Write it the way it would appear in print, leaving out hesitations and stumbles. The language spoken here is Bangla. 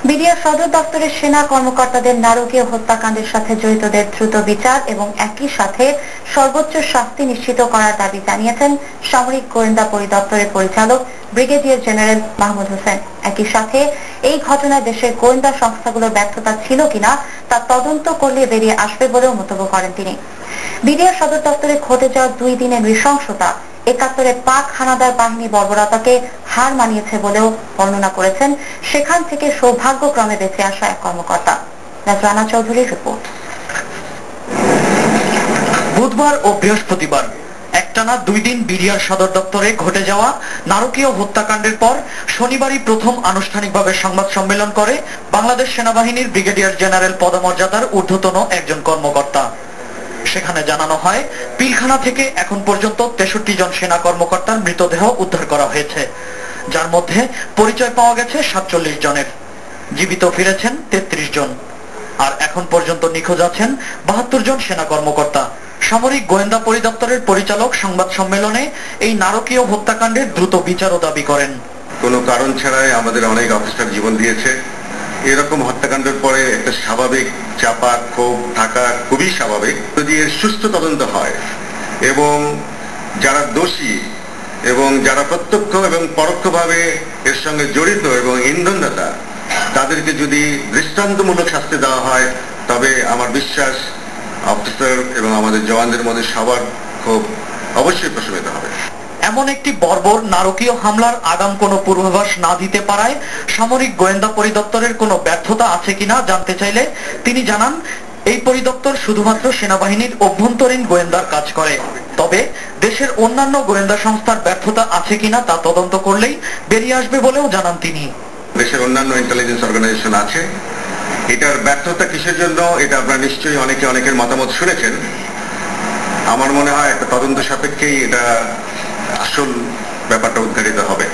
বিডিআর সদর দপ্তরের সেনা কর্মকর্তাদের নারকীয় হত্যাকাণ্ডের সাথে জড়িতদের দ্রুত বিচার এবং একই সাথে সর্বোচ্চ শাস্তি নিশ্চিত করার দাবি জানিয়েছেন সামরিক গোয়েন্দা পরিদপ্তরের পরিচালক ব্রিগেডিয়ার জেনারেল মাহমুদ হোসেন। একই সাথে এই ঘটনায় দেশের গোয়েন্দা সংস্থাগুলোর ব্যর্থতা ছিল কিনা তা তদন্ত করলে বেরিয়ে আসবে বলেও মন্তব্য করেন তিনি। বিডিআর সদর দপ্তরে ঘটে যাওয়া 2 দিনের নৃশংসতা ৭১-এ পাক হানাদার বাহিনী বর্বরতাকে হার মানিয়েছে বলেও বর্ণনা করেছেন সেখান থেকে সৌভাগ্যক্রমে বেঁচে আসা এক কর্মকর্তা। রানা চৌধুরীর রিপোর্ট। বুধবার ও বৃহস্পতিবার একটানা 2 দিন বিডিআর সদর দপ্তরে ঘটে যাওয়া নারকীয় হত্যাকাণ্ডের পর শনিবারই প্রথম আনুষ্ঠানিকভাবে সংবাদ সম্মেলন করে বাংলাদেশ সেনাবাহিনীর ব্রিগেডিয়ার জেনারেল পদমর্যাদার ঊর্ধ্বতন একজন কর্মকর্তা। সেখানে জানানো হয়, পিলখানা থেকে এখন পর্যন্ত 63 জন সেনা কর্মকর্তার মৃতদেহ উদ্ধার করা হয়েছে, যার মধ্যে পরিচয় পাওয়া গেছে 47 জনের। জীবিত ফিরেছেন 33 জন, আর এখন পর্যন্ত নিখোঁজ আছেন 72 জন সেনা কর্মকর্তা। সামরিক গোয়েন্দা পরিদপ্তরের পরিচালক সংবাদ সম্মেলনে এই নারকীয় হত্যাকাণ্ডের দ্রুত বিচারও দাবি করেন। কোনো কারণ ছাড়াই আমাদের অনেক অফিসার জীবন দিয়েছে। এরকম হত্যাকাণ্ডের পরে একটা স্বাভাবিক চাপা ক্ষোভ থাকা খুবই স্বাভাবিক। যদি এর সুস্থ তদন্ত হয় এবং যারা দোষী এবং যারা প্রত্যক্ষ এবং পরোক্ষভাবে এর সঙ্গে জড়িত এবং ইন্ধনদাতা তাদেরকে যদি দৃষ্টান্তমূলক শাস্তি দেওয়া হয়, তবে আমার বিশ্বাস অফিসার এবং আমাদের জওয়ানদের মধ্যে সবার খুব অবশ্যই প্রশমিত হবে। এমন একটি বর্বর নারকীয় হামলার আগাম কোনো পূর্বাভাস না দিতে পারায় সামরিক গোয়েন্দা পরিদপ্তরের কোনো ব্যর্থতা আছে কিনা জানতে চাইলে তিনি জানান, এই পরিদপ্তর শুধুমাত্র সেনাবাহিনীর অভ্যন্তরীণ গোয়েন্দার কাজ করে। তবে দেশের অন্যান্য গোয়েন্দা সংস্থার ব্যর্থতা আছে কিনা তা তদন্ত করলেই বেরিয়ে আসবে বলেও জানান তিনি। দেশের অন্যান্য ইন্টেলিজেন্স অর্গানাইজেশন আছে, এটার ব্যর্থতা কিসের জন্য এটা আপনারা নিশ্চয়ই অনেকের মতামত শুনেছেন। আমার মনে হয় একটা তদন্ত সাপেক্ষেই এটা আসল ব্যাপারটা উদ্ঘাটিত হবে।